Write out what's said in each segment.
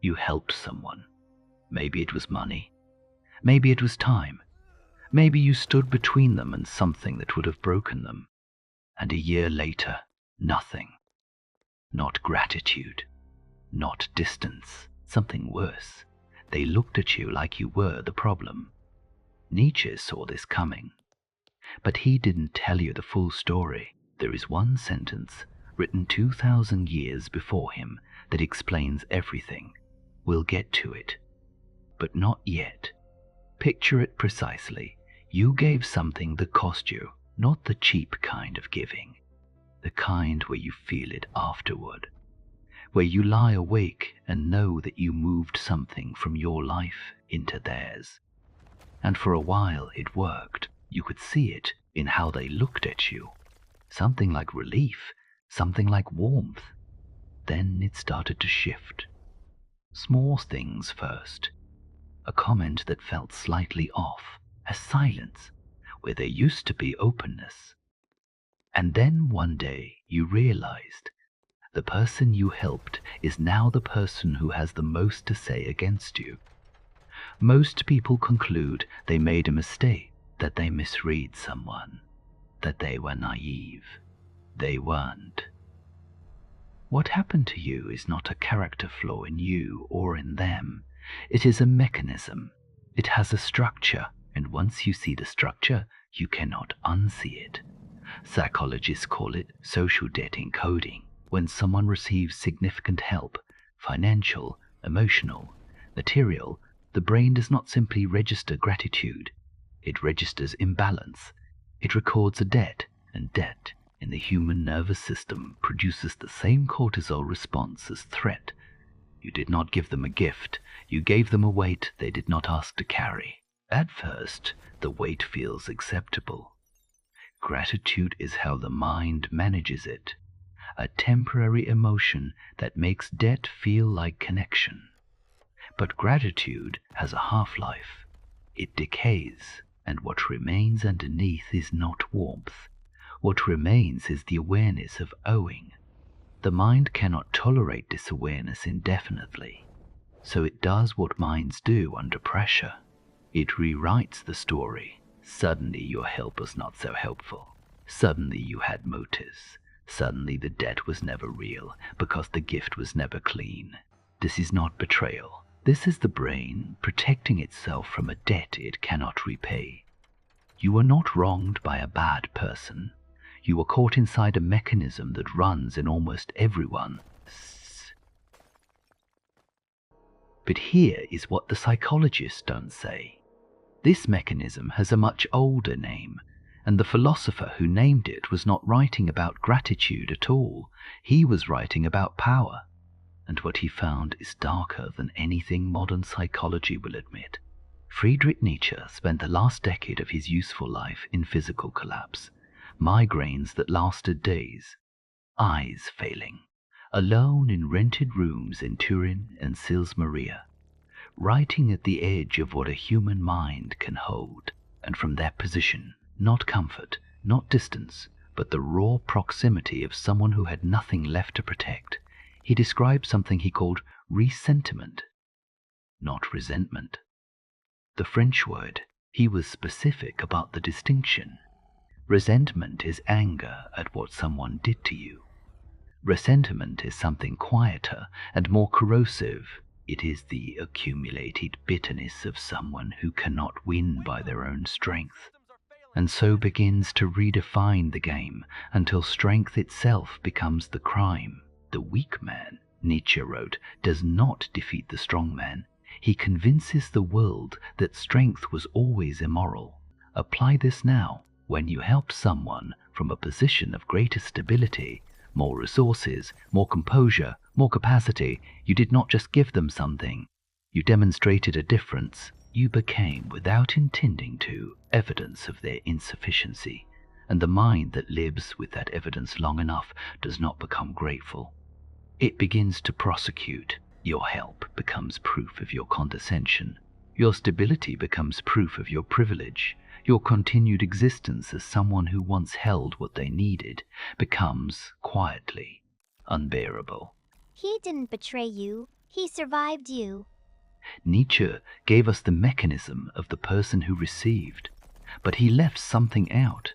You helped someone. Maybe it was money. Maybe it was time. Maybe you stood between them and something that would have broken them. And a year later, nothing. Not gratitude. Not distance. Something worse. They looked at you like you were the problem. Nietzsche saw this coming. But he didn't tell you the full story. There is one sentence, written 2,000 years before him, that explains everything. We'll get to it. But not yet. Picture it precisely. You gave something that cost you, not the cheap kind of giving. The kind where you feel it afterward. Where you lie awake and know that you moved something from your life into theirs. And for a while it worked. You could see it in how they looked at you. Something like relief, something like warmth. Then it started to shift. Small things first. A comment that felt slightly off, a silence where there used to be openness. And then one day you realized the person you helped is now the person who has the most to say against you. Most people conclude they made a mistake, that they misread someone, that they were naive. They weren't. What happened to you is not a character flaw in you or in them. It is a mechanism. It has a structure, and once you see the structure, you cannot unsee it. Psychologists call it social debt encoding. When someone receives significant help, financial, emotional, material, the brain does not simply register gratitude. It registers imbalance. It records a debt, and debt in the human nervous system produces the same cortisol response as threat. You did not give them a gift. You gave them a weight they did not ask to carry. At first, the weight feels acceptable. Gratitude is how the mind manages it. A temporary emotion that makes debt feel like connection. But gratitude has a half-life. It decays, and what remains underneath is not warmth. What remains is the awareness of owing. The mind cannot tolerate this awareness indefinitely, so it does what minds do under pressure. It rewrites the story. Suddenly your help was not so helpful. Suddenly you had motives. Suddenly the debt was never real, because the gift was never clean. This is not betrayal. This is the brain protecting itself from a debt it cannot repay. You were not wronged by a bad person. You were caught inside a mechanism that runs in almost everyone. But here is what the psychologists don't say. This mechanism has a much older name, and the philosopher who named it was not writing about gratitude at all. He was writing about power. And what he found is darker than anything modern psychology will admit. Friedrich Nietzsche spent the last decade of his useful life in physical collapse, migraines that lasted days, eyes failing, alone in rented rooms in Turin and Sils Maria, writing at the edge of what a human mind can hold, and from that position, not comfort, not distance, but the raw proximity of someone who had nothing left to protect, he described something he called ressentiment, not resentment. The French word, he was specific about the distinction. Resentment is anger at what someone did to you. Ressentiment is something quieter and more corrosive. It is the accumulated bitterness of someone who cannot win by their own strength, and so begins to redefine the game until strength itself becomes the crime. The weak man, Nietzsche wrote, does not defeat the strong man. He convinces the world that strength was always immoral. Apply this now. When you helped someone from a position of greater stability, more resources, more composure, more capacity, you did not just give them something. You demonstrated a difference. You became, without intending to, evidence of their insufficiency. And the mind that lives with that evidence long enough does not become grateful. It begins to prosecute. Your help becomes proof of your condescension. Your stability becomes proof of your privilege. Your continued existence as someone who once held what they needed becomes, quietly, unbearable. He didn't betray you. He survived you. Nietzsche gave us the mechanism of the person who received, but he left something out.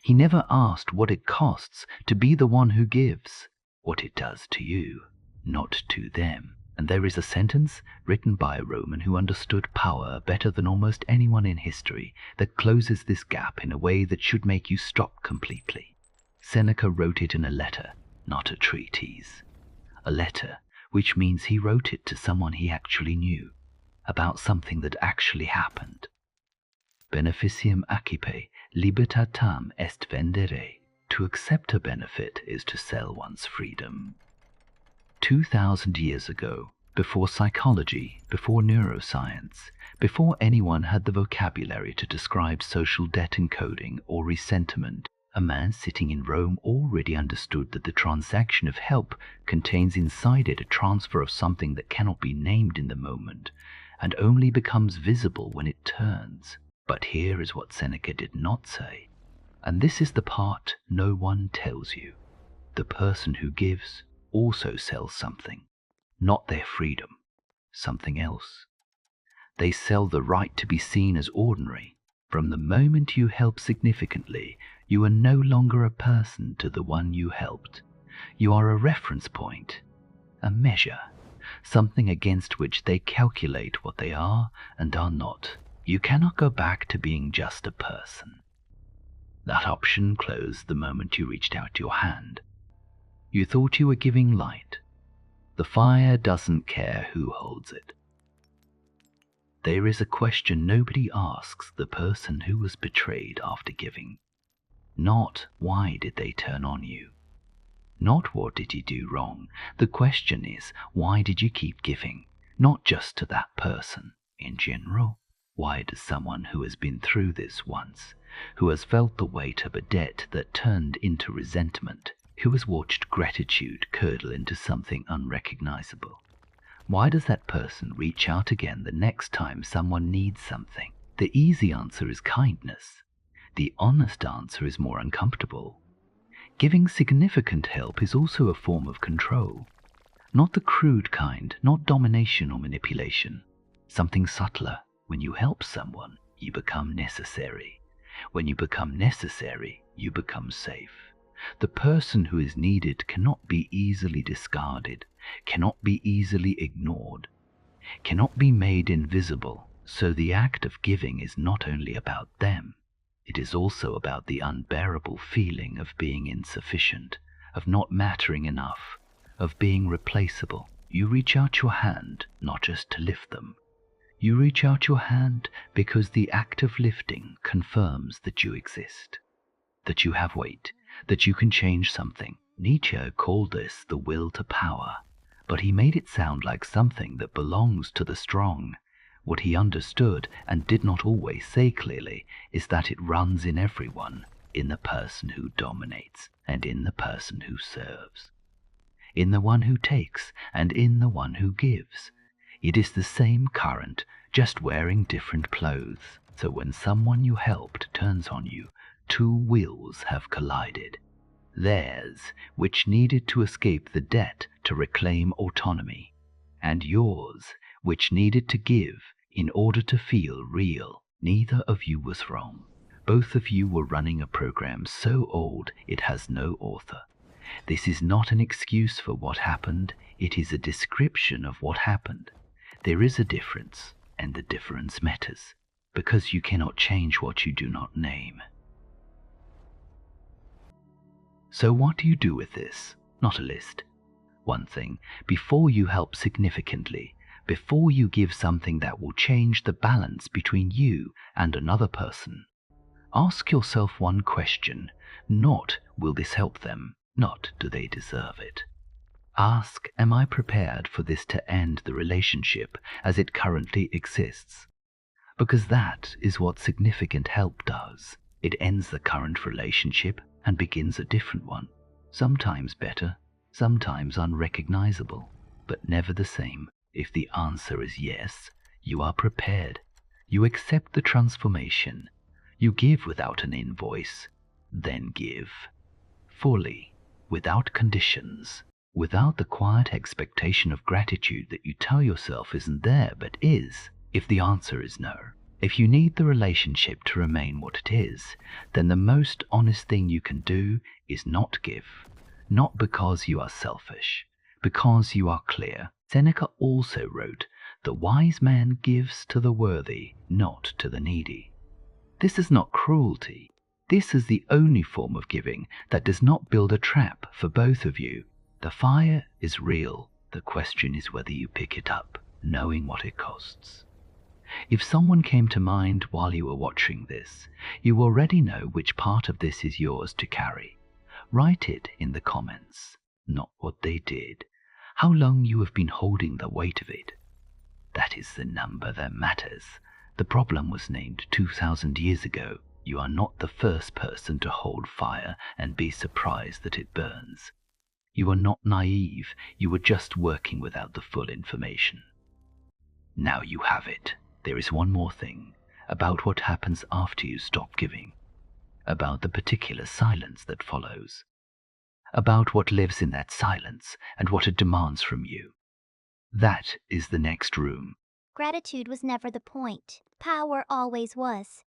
He never asked what it costs to be the one who gives, what it does to you, not to them. And there is a sentence written by a Roman who understood power better than almost anyone in history that closes this gap in a way that should make you stop completely. Seneca wrote it in a letter, not a treatise. A letter, which means he wrote it to someone he actually knew, about something that actually happened. Beneficium accipe, libertatem est vendere. To accept a benefit is to sell one's freedom. 2,000 years ago, before psychology, before neuroscience, before anyone had the vocabulary to describe social debt encoding or ressentiment, a man sitting in Rome already understood that the transaction of help contains inside it a transfer of something that cannot be named in the moment and only becomes visible when it turns. But here is what Seneca did not say, and this is the part no one tells you. The person who gives also sells something, not their freedom, something else. They sell the right to be seen as ordinary. From the moment you help significantly, you are no longer a person to the one you helped. You are a reference point, a measure, something against which they calculate what they are and are not. You cannot go back to being just a person. That option closed the moment you reached out your hand. You thought you were giving light. The fire doesn't care who holds it. There is a question nobody asks the person who was betrayed after giving. Not why did they turn on you? Not what did you do wrong. The question is, why did you keep giving? Not just to that person. In general, why does someone who has been through this once, who has felt the weight of a debt that turned into resentment, who has watched gratitude curdle into something unrecognizable, why does that person reach out again the next time someone needs something? The easy answer is kindness. The honest answer is more uncomfortable. Giving significant help is also a form of control. Not the crude kind, not domination or manipulation. Something subtler. When you help someone, you become necessary. When you become necessary, you become safe. The person who is needed cannot be easily discarded, cannot be easily ignored, cannot be made invisible. So the act of giving is not only about them, it is also about the unbearable feeling of being insufficient, of not mattering enough, of being replaceable. You reach out your hand not just to lift them. You reach out your hand because the act of lifting confirms that you exist, that you have weight, that you can change something. Nietzsche called this the will to power, but he made it sound like something that belongs to the strong. What he understood and did not always say clearly is that it runs in everyone, in the person who dominates and in the person who serves, in the one who takes and in the one who gives. It is the same current, just wearing different clothes. So when someone you helped turns on you, two wills have collided. Theirs, which needed to escape the debt to reclaim autonomy, and yours, which needed to give in order to feel real. Neither of you was wrong. Both of you were running a program so old it has no author. This is not an excuse for what happened, it is a description of what happened. There is a difference, and the difference matters, because you cannot change what you do not name. So what do you do with this? Not a list. One thing, before you help significantly, before you give something that will change the balance between you and another person, ask yourself one question. Not, will this help them? Not, do they deserve it? Ask, am I prepared for this to end the relationship as it currently exists? Because that is what significant help does. It ends the current relationship and begins a different one. Sometimes better, sometimes unrecognizable, but never the same. If the answer is yes, you are prepared. You accept the transformation. You give without an invoice, then give. Fully, without conditions, without the quiet expectation of gratitude that you tell yourself isn't there but is, if the answer is no. If you need the relationship to remain what it is, then the most honest thing you can do is not give. Not because you are selfish, because you are clear. Seneca also wrote, "The wise man gives to the worthy, not to the needy." This is not cruelty. This is the only form of giving that does not build a trap for both of you. The fire is real. The question is whether you pick it up, knowing what it costs. If someone came to mind while you were watching this, you already know which part of this is yours to carry. Write it in the comments, not what they did, how long you have been holding the weight of it. That is the number that matters. The problem was named 2,000 years ago. You are not the first person to hold fire and be surprised that it burns. You are not naive. You were just working without the full information. Now you have it. There is one more thing, about what happens after you stop giving, about the particular silence that follows, about what lives in that silence and what it demands from you. That is the next room. Gratitude was never the point. Power always was.